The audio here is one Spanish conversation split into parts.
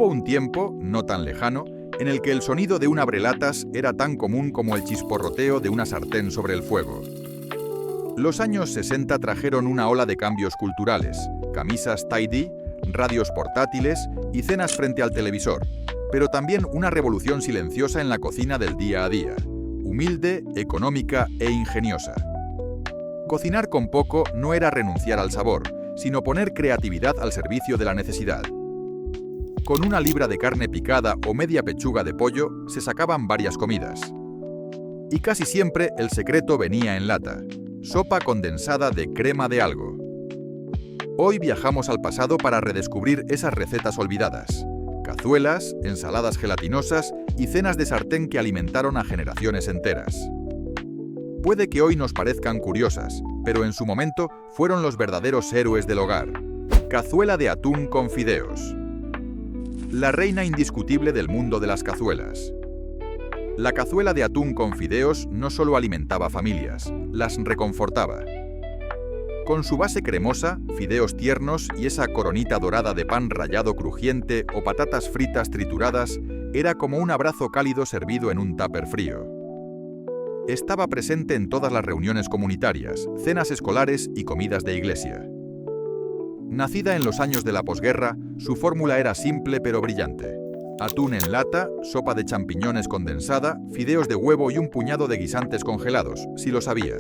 Hubo un tiempo, no tan lejano, en el que el sonido de un abrelatas era tan común como el chisporroteo de una sartén sobre el fuego. Los años 60 trajeron una ola de cambios culturales, camisas tie-dye, radios portátiles y cenas frente al televisor, pero también una revolución silenciosa en la cocina del día a día, humilde, económica e ingeniosa. Cocinar con poco no era renunciar al sabor, sino poner creatividad al servicio de la necesidad. Con una libra de carne picada o media pechuga de pollo se sacaban varias comidas. Y casi siempre el secreto venía en lata: sopa condensada de crema de algo. Hoy viajamos al pasado para redescubrir esas recetas olvidadas. Cazuelas, ensaladas gelatinosas y cenas de sartén que alimentaron a generaciones enteras. Puede que hoy nos parezcan curiosas, pero en su momento fueron los verdaderos héroes del hogar. Cazuela de atún con fideos. La reina indiscutible del mundo de las cazuelas. La cazuela de atún con fideos no solo alimentaba familias, las reconfortaba. Con su base cremosa, fideos tiernos y esa coronita dorada de pan rallado crujiente o patatas fritas trituradas, era como un abrazo cálido servido en un tupper frío. Estaba presente en todas las reuniones comunitarias, cenas escolares y comidas de iglesia. Nacida en los años de la posguerra, su fórmula era simple pero brillante. Atún en lata, sopa de champiñones condensada, fideos de huevo y un puñado de guisantes congelados, si los había.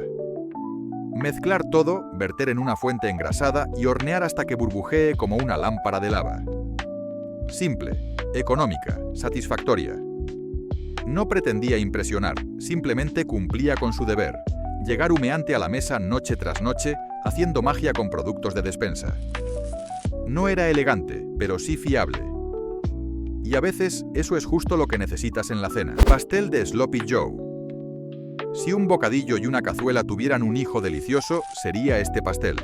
Mezclar todo, verter en una fuente engrasada y hornear hasta que burbujee como una lámpara de lava. Simple, económica, satisfactoria. No pretendía impresionar, simplemente cumplía con su deber: llegar humeante a la mesa noche tras noche, haciendo magia con productos de despensa. No era elegante, pero sí fiable. Y a veces eso es justo lo que necesitas en la cena. Pastel de Sloppy Joe. Si un bocadillo y una cazuela tuvieran un hijo delicioso, sería este pastel.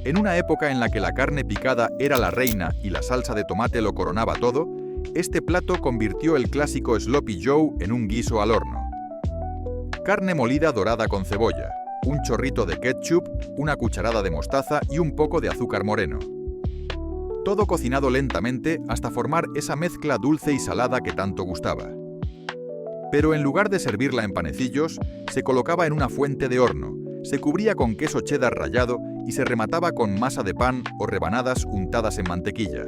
En una época en la que la carne picada era la reina y la salsa de tomate lo coronaba todo, este plato convirtió el clásico Sloppy Joe en un guiso al horno. Carne molida dorada con cebolla, un chorrito de ketchup, una cucharada de mostaza y un poco de azúcar moreno. Todo cocinado lentamente hasta formar esa mezcla dulce y salada que tanto gustaba. Pero en lugar de servirla en panecillos, se colocaba en una fuente de horno, se cubría con queso cheddar rallado y se remataba con masa de pan o rebanadas untadas en mantequilla.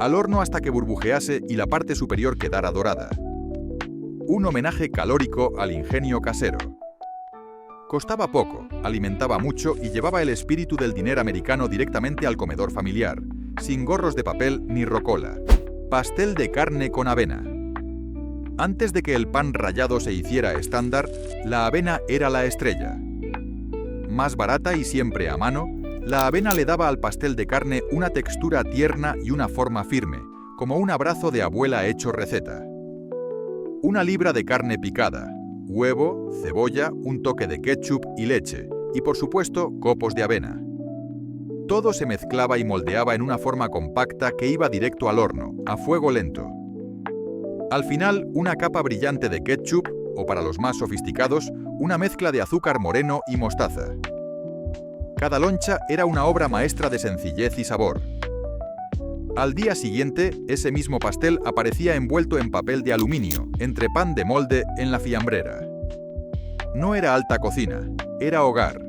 Al horno hasta que burbujease y la parte superior quedara dorada. Un homenaje calórico al ingenio casero. Costaba poco, alimentaba mucho y llevaba el espíritu del diner americano directamente al comedor familiar, sin gorros de papel ni rocola. Pastel de carne con avena. Antes de que el pan rallado se hiciera estándar, la avena era la estrella. Más barata y siempre a mano, la avena le daba al pastel de carne una textura tierna y una forma firme, como un abrazo de abuela hecho receta. Una libra de carne picada, huevo, cebolla, un toque de ketchup y leche, y por supuesto, copos de avena. Todo se mezclaba y moldeaba en una forma compacta que iba directo al horno, a fuego lento. Al final, una capa brillante de ketchup, o para los más sofisticados, una mezcla de azúcar moreno y mostaza. Cada loncha era una obra maestra de sencillez y sabor. Al día siguiente, ese mismo pastel aparecía envuelto en papel de aluminio, entre pan de molde en la fiambrera. No era alta cocina, era hogar.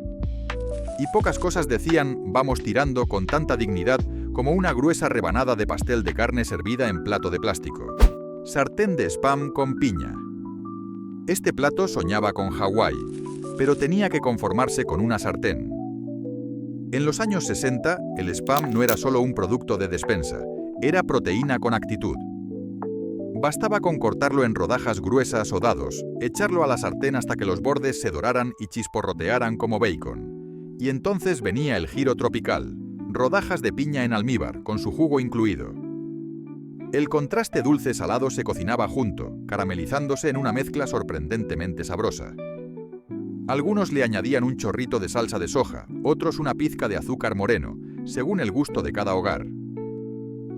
Y pocas cosas decían "vamos tirando" con tanta dignidad como una gruesa rebanada de pastel de carne servida en plato de plástico. Sartén de spam con piña. Este plato soñaba con Hawái, pero tenía que conformarse con una sartén. En los años 60, el spam no era solo un producto de despensa, era proteína con actitud. Bastaba con cortarlo en rodajas gruesas o dados, echarlo a la sartén hasta que los bordes se doraran y chisporrotearan como bacon. Y entonces venía el giro tropical, rodajas de piña en almíbar, con su jugo incluido. El contraste dulce-salado se cocinaba junto, caramelizándose en una mezcla sorprendentemente sabrosa. Algunos le añadían un chorrito de salsa de soja, otros una pizca de azúcar moreno, según el gusto de cada hogar.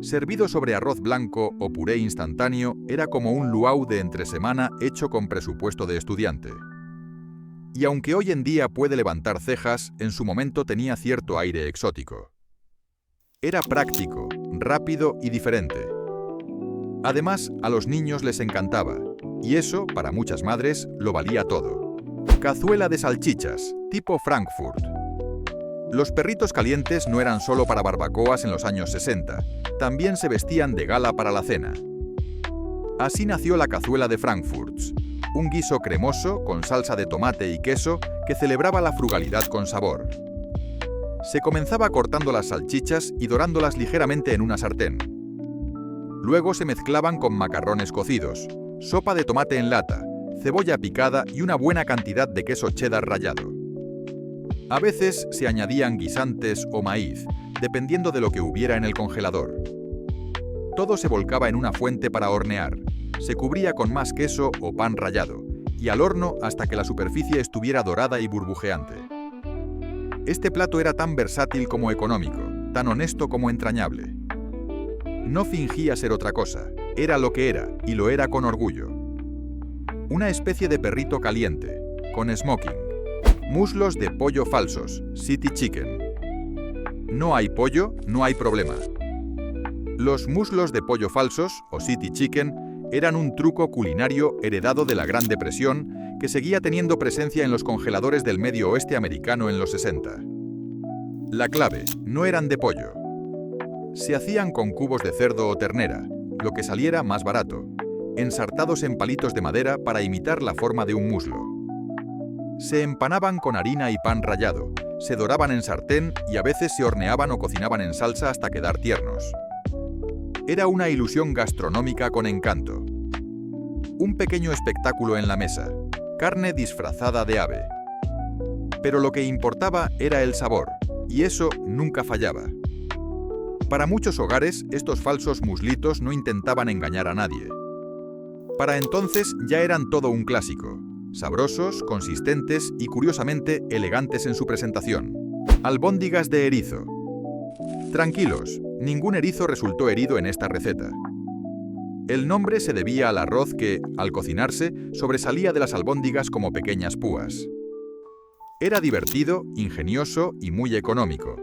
Servido sobre arroz blanco o puré instantáneo, era como un luau de entresemana hecho con presupuesto de estudiante. Y aunque hoy en día puede levantar cejas, en su momento tenía cierto aire exótico. Era práctico, rápido y diferente. Además, a los niños les encantaba, y eso, para muchas madres, lo valía todo. Cazuela de salchichas, tipo Frankfurt. Los perritos calientes no eran solo para barbacoas en los años 60, también se vestían de gala para la cena. Así nació la cazuela de Frankfurt, un guiso cremoso con salsa de tomate y queso que celebraba la frugalidad con sabor. Se comenzaba cortando las salchichas y dorándolas ligeramente en una sartén. Luego se mezclaban con macarrones cocidos, sopa de tomate en lata, cebolla picada y una buena cantidad de queso cheddar rallado. A veces se añadían guisantes o maíz, dependiendo de lo que hubiera en el congelador. Todo se volcaba en una fuente para hornear, se cubría con más queso o pan rallado, y al horno hasta que la superficie estuviera dorada y burbujeante. Este plato era tan versátil como económico, tan honesto como entrañable. No fingía ser otra cosa, era lo que era, y lo era con orgullo. Una especie de perrito caliente, con smoking. Muslos de pollo falsos, City Chicken. No hay pollo, no hay problema. Los muslos de pollo falsos, o City Chicken, eran un truco culinario heredado de la Gran Depresión que seguía teniendo presencia en los congeladores del Medio Oeste americano en los 60. La clave, no eran de pollo. Se hacían con cubos de cerdo o ternera, lo que saliera más barato, ensartados en palitos de madera para imitar la forma de un muslo. Se empanaban con harina y pan rallado, se doraban en sartén y a veces se horneaban o cocinaban en salsa hasta quedar tiernos. Era una ilusión gastronómica con encanto. Un pequeño espectáculo en la mesa, carne disfrazada de ave. Pero lo que importaba era el sabor, y eso nunca fallaba. Para muchos hogares, estos falsos muslitos no intentaban engañar a nadie. Para entonces ya eran todo un clásico, sabrosos, consistentes y curiosamente elegantes en su presentación. Albóndigas de erizo. Tranquilos, ningún erizo resultó herido en esta receta. El nombre se debía al arroz que, al cocinarse, sobresalía de las albóndigas como pequeñas púas. Era divertido, ingenioso y muy económico.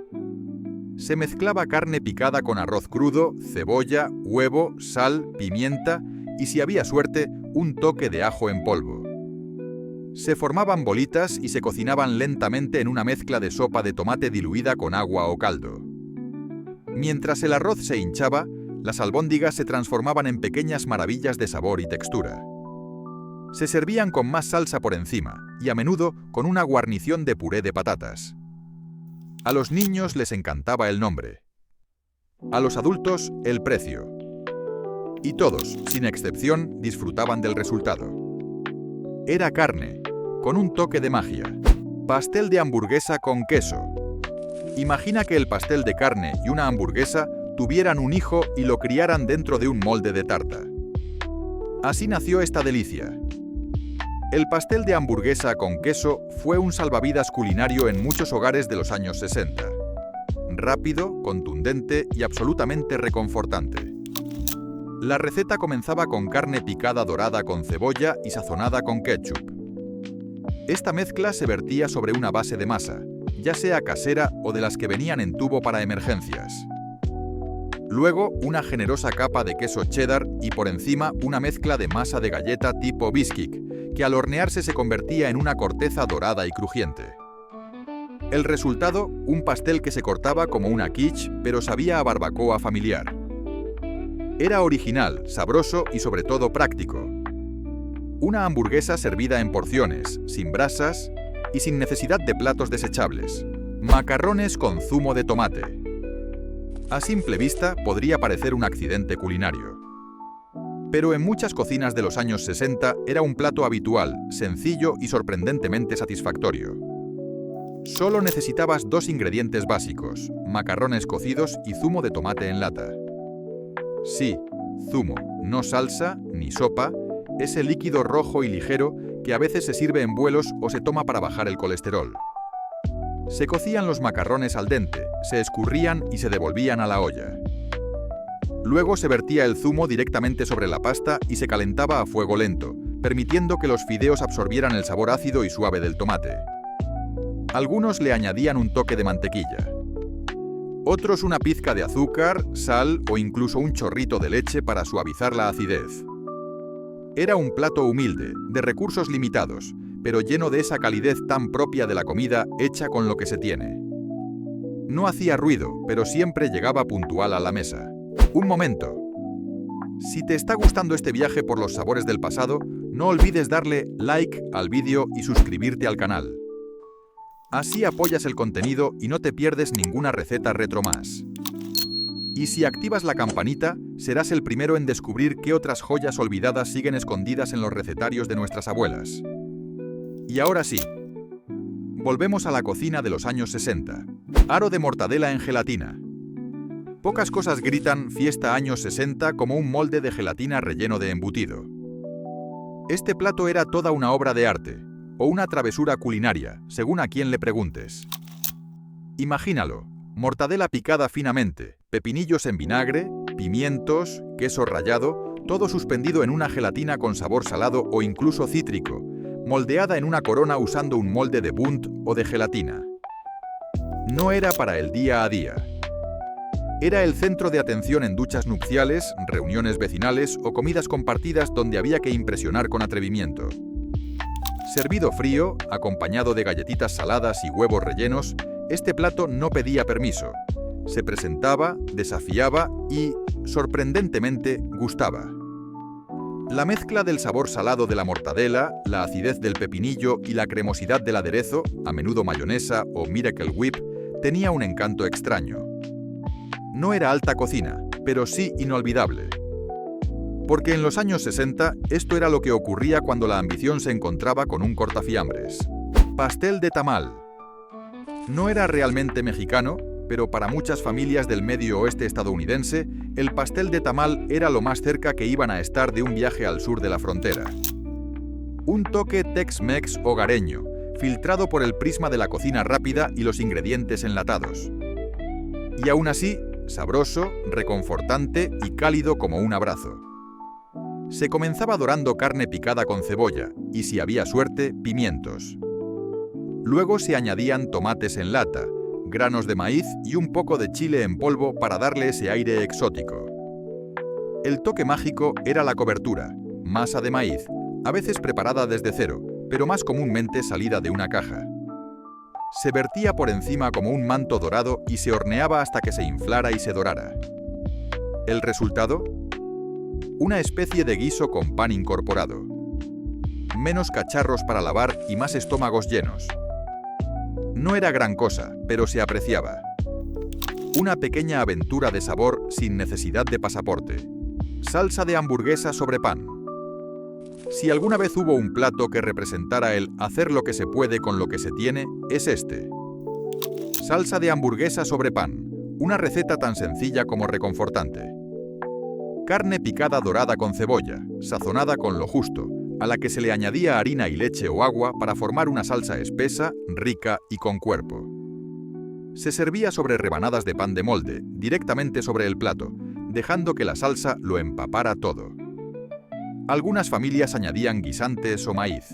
Se mezclaba carne picada con arroz crudo, cebolla, huevo, sal, pimienta y, si había suerte, un toque de ajo en polvo. Se formaban bolitas y se cocinaban lentamente en una mezcla de sopa de tomate diluida con agua o caldo. Mientras el arroz se hinchaba, las albóndigas se transformaban en pequeñas maravillas de sabor y textura. Se servían con más salsa por encima y a menudo con una guarnición de puré de patatas. A los niños les encantaba el nombre. A los adultos, el precio. Y todos, sin excepción, disfrutaban del resultado. Era carne, con un toque de magia. Pastel de hamburguesa con queso. Imagina que el pastel de carne y una hamburguesa tuvieran un hijo y lo criaran dentro de un molde de tarta. Así nació esta delicia. El pastel de hamburguesa con queso fue un salvavidas culinario en muchos hogares de los años 60. Rápido, contundente y absolutamente reconfortante. La receta comenzaba con carne picada dorada con cebolla y sazonada con ketchup. Esta mezcla se vertía sobre una base de masa, ya sea casera o de las que venían en tubo para emergencias. Luego, una generosa capa de queso cheddar y por encima una mezcla de masa de galleta tipo biscuit, que al hornearse se convertía en una corteza dorada y crujiente. El resultado, un pastel que se cortaba como una quiche, pero sabía a barbacoa familiar. Era original, sabroso y sobre todo práctico. Una hamburguesa servida en porciones, sin brasas y sin necesidad de platos desechables. Macarrones con zumo de tomate. A simple vista podría parecer un accidente culinario. Pero en muchas cocinas de los años 60 era un plato habitual, sencillo y sorprendentemente satisfactorio. Solo necesitabas dos ingredientes básicos, macarrones cocidos y zumo de tomate en lata. Sí, zumo, no salsa ni sopa, ese líquido rojo y ligero que a veces se sirve en vuelos o se toma para bajar el colesterol. Se cocían los macarrones al dente, se escurrían y se devolvían a la olla. Luego se vertía el zumo directamente sobre la pasta y se calentaba a fuego lento, permitiendo que los fideos absorbieran el sabor ácido y suave del tomate. Algunos le añadían un toque de mantequilla. Otros una pizca de azúcar, sal o incluso un chorrito de leche para suavizar la acidez. Era un plato humilde, de recursos limitados, pero lleno de esa calidez tan propia de la comida hecha con lo que se tiene. No hacía ruido, pero siempre llegaba puntual a la mesa. Un momento. Si te está gustando este viaje por los sabores del pasado, no olvides darle like al vídeo y suscribirte al canal. Así apoyas el contenido y no te pierdes ninguna receta retro más. Y si activas la campanita, serás el primero en descubrir qué otras joyas olvidadas siguen escondidas en los recetarios de nuestras abuelas. Y ahora sí, volvemos a la cocina de los años 60. Aro de mortadela en gelatina. Pocas cosas gritan fiesta años 60 como un molde de gelatina relleno de embutido. Este plato era toda una obra de arte, o una travesura culinaria, según a quien le preguntes. Imagínalo, mortadela picada finamente, pepinillos en vinagre, pimientos, queso rallado, todo suspendido en una gelatina con sabor salado o incluso cítrico, moldeada en una corona usando un molde de Bundt o de gelatina. No era para el día a día. Era el centro de atención en duchas nupciales, reuniones vecinales o comidas compartidas donde había que impresionar con atrevimiento. Servido frío, acompañado de galletitas saladas y huevos rellenos, este plato no pedía permiso. Se presentaba, desafiaba y, sorprendentemente, gustaba. La mezcla del sabor salado de la mortadela, la acidez del pepinillo y la cremosidad del aderezo, a menudo mayonesa o Miracle Whip, tenía un encanto extraño. No era alta cocina, pero sí inolvidable. Porque en los años 60 esto era lo que ocurría cuando la ambición se encontraba con un cortafiambres. Pastel de tamal. No era realmente mexicano, pero para muchas familias del medio oeste estadounidense, el pastel de tamal era lo más cerca que iban a estar de un viaje al sur de la frontera. Un toque Tex-Mex hogareño, filtrado por el prisma de la cocina rápida y los ingredientes enlatados. Y aún así, sabroso, reconfortante y cálido como un abrazo. Se comenzaba dorando carne picada con cebolla y, si había suerte, pimientos. Luego se añadían tomates en lata, granos de maíz y un poco de chile en polvo para darle ese aire exótico. El toque mágico era la cobertura, masa de maíz, a veces preparada desde cero, pero más comúnmente salida de una caja. Se vertía por encima como un manto dorado y se horneaba hasta que se inflara y se dorara. ¿El resultado? Una especie de guiso con pan incorporado. Menos cacharros para lavar y más estómagos llenos. No era gran cosa, pero se apreciaba. Una pequeña aventura de sabor sin necesidad de pasaporte. Salsa de hamburguesa sobre pan. Si alguna vez hubo un plato que representara el hacer lo que se puede con lo que se tiene, es este. Salsa de hamburguesa sobre pan. Una receta tan sencilla como reconfortante. Carne picada dorada con cebolla, sazonada con lo justo, a la que se le añadía harina y leche o agua para formar una salsa espesa, rica y con cuerpo. Se servía sobre rebanadas de pan de molde, directamente sobre el plato, dejando que la salsa lo empapara todo. Algunas familias añadían guisantes o maíz.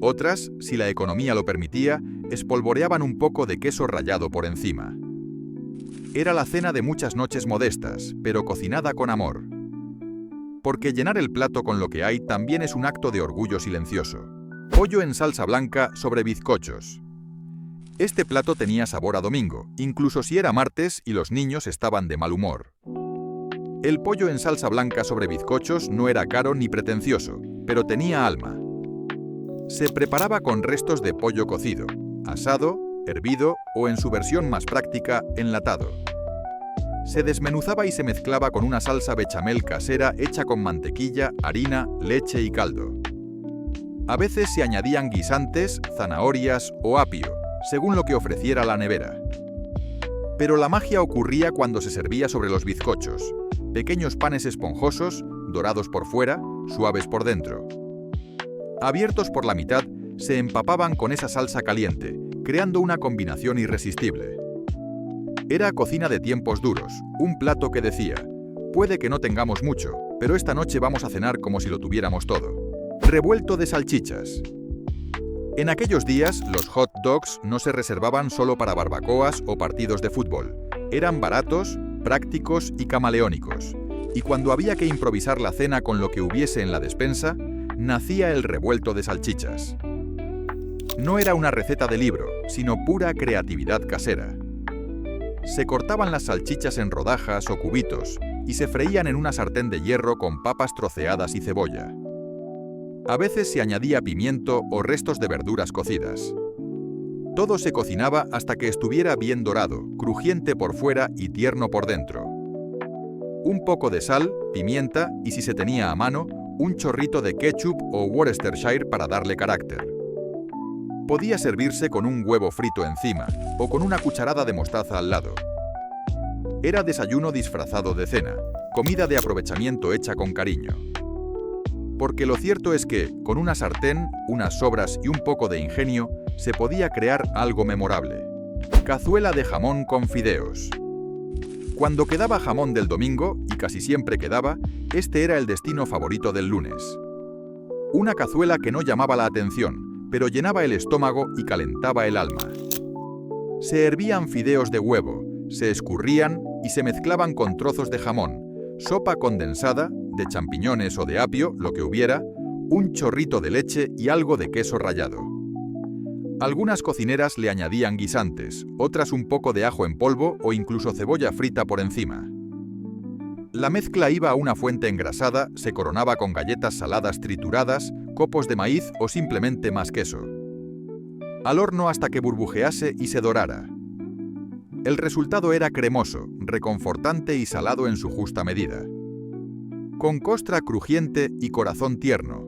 Otras, si la economía lo permitía, espolvoreaban un poco de queso rallado por encima. Era la cena de muchas noches modestas, pero cocinada con amor. Porque llenar el plato con lo que hay también es un acto de orgullo silencioso. Pollo en salsa blanca sobre bizcochos. Este plato tenía sabor a domingo, incluso si era martes y los niños estaban de mal humor. El pollo en salsa blanca sobre bizcochos no era caro ni pretencioso, pero tenía alma. Se preparaba con restos de pollo cocido, asado, hervido o, en su versión más práctica, enlatado. Se desmenuzaba y se mezclaba con una salsa bechamel casera hecha con mantequilla, harina, leche y caldo. A veces se añadían guisantes, zanahorias o apio, según lo que ofreciera la nevera. Pero la magia ocurría cuando se servía sobre los bizcochos, pequeños panes esponjosos, dorados por fuera, suaves por dentro. Abiertos por la mitad, se empapaban con esa salsa caliente, creando una combinación irresistible. Era cocina de tiempos duros, un plato que decía: puede que no tengamos mucho, pero esta noche vamos a cenar como si lo tuviéramos todo. Revuelto de salchichas. En aquellos días, los hot dogs no se reservaban solo para barbacoas o partidos de fútbol. Eran baratos, prácticos y camaleónicos, y cuando había que improvisar la cena con lo que hubiese en la despensa, nacía el revuelto de salchichas. No era una receta de libro, sino pura creatividad casera. Se cortaban las salchichas en rodajas o cubitos y se freían en una sartén de hierro con papas troceadas y cebolla. A veces se añadía pimiento o restos de verduras cocidas. Todo se cocinaba hasta que estuviera bien dorado, crujiente por fuera y tierno por dentro. Un poco de sal, pimienta y, si se tenía a mano, un chorrito de ketchup o Worcestershire para darle carácter. Podía servirse con un huevo frito encima o con una cucharada de mostaza al lado. Era desayuno disfrazado de cena, comida de aprovechamiento hecha con cariño. Porque lo cierto es que, con una sartén, unas sobras y un poco de ingenio, se podía crear algo memorable. Cazuela de jamón con fideos. Cuando quedaba jamón del domingo, y casi siempre quedaba, este era el destino favorito del lunes. Una cazuela que no llamaba la atención, pero llenaba el estómago y calentaba el alma. Se hervían fideos de huevo, se escurrían y se mezclaban con trozos de jamón, sopa condensada, de champiñones o de apio, lo que hubiera, un chorrito de leche y algo de queso rallado. Algunas cocineras le añadían guisantes, otras un poco de ajo en polvo o incluso cebolla frita por encima. La mezcla iba a una fuente engrasada, se coronaba con galletas saladas trituradas, copos de maíz o simplemente más queso. Al horno hasta que burbujease y se dorara. El resultado era cremoso, reconfortante y salado en su justa medida. Con costra crujiente y corazón tierno.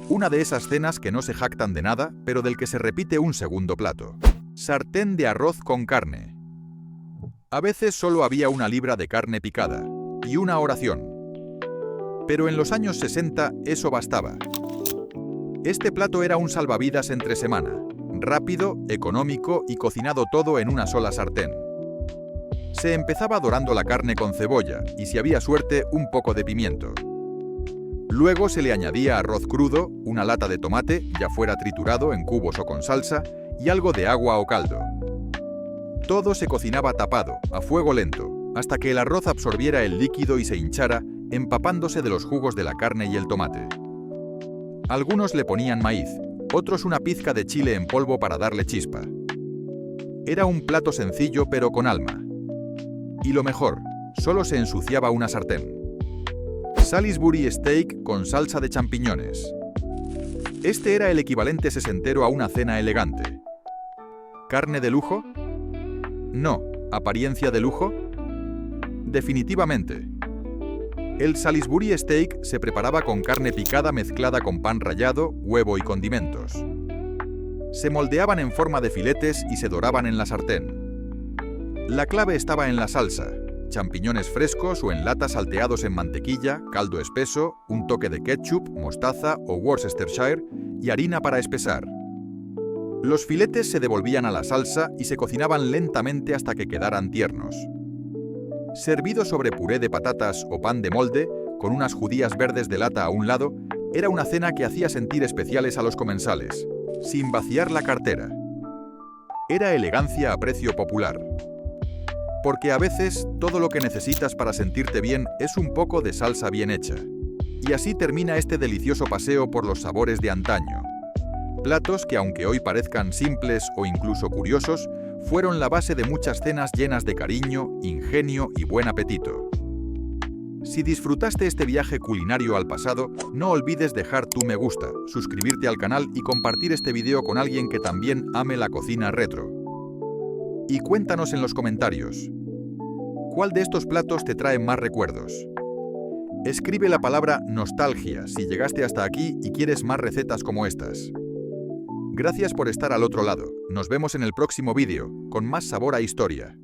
Una de esas cenas que no se jactan de nada, pero del que se repite un segundo plato. Sartén de arroz con carne. A veces solo había una libra de carne picada y una oración. Pero en los años 60 eso bastaba. Este plato era un salvavidas entre semana, rápido, económico y cocinado todo en una sola sartén. Se empezaba dorando la carne con cebolla y, si había suerte, un poco de pimiento. Luego se le añadía arroz crudo, una lata de tomate, ya fuera triturado en cubos o con salsa, y algo de agua o caldo. Todo se cocinaba tapado, a fuego lento, hasta que el arroz absorbiera el líquido y se hinchara, empapándose de los jugos de la carne y el tomate. Algunos le ponían maíz, otros una pizca de chile en polvo para darle chispa. Era un plato sencillo pero con alma. Y lo mejor, solo se ensuciaba una sartén. Salisbury steak con salsa de champiñones. Este era el equivalente sesentero a una cena elegante. ¿Carne de lujo? No. ¿Apariencia de lujo? Definitivamente. El Salisbury steak se preparaba con carne picada mezclada con pan rallado, huevo y condimentos. Se moldeaban en forma de filetes y se doraban en la sartén. La clave estaba en la salsa, champiñones frescos o en lata salteados en mantequilla, caldo espeso, un toque de ketchup, mostaza o Worcestershire y harina para espesar. Los filetes se devolvían a la salsa y se cocinaban lentamente hasta que quedaran tiernos. Servido sobre puré de patatas o pan de molde, con unas judías verdes de lata a un lado, era una cena que hacía sentir especiales a los comensales, sin vaciar la cartera. Era elegancia a precio popular. Porque a veces todo lo que necesitas para sentirte bien es un poco de salsa bien hecha. Y así termina este delicioso paseo por los sabores de antaño. Platos que, aunque hoy parezcan simples o incluso curiosos, fueron la base de muchas cenas llenas de cariño, ingenio y buen apetito. Si disfrutaste este viaje culinario al pasado, no olvides dejar tu me gusta, suscribirte al canal y compartir este video con alguien que también ame la cocina retro. Y cuéntanos en los comentarios, ¿cuál de estos platos te trae más recuerdos? Escribe la palabra nostalgia si llegaste hasta aquí y quieres más recetas como estas. Gracias por estar al otro lado. Nos vemos en el próximo vídeo, con más sabor a historia.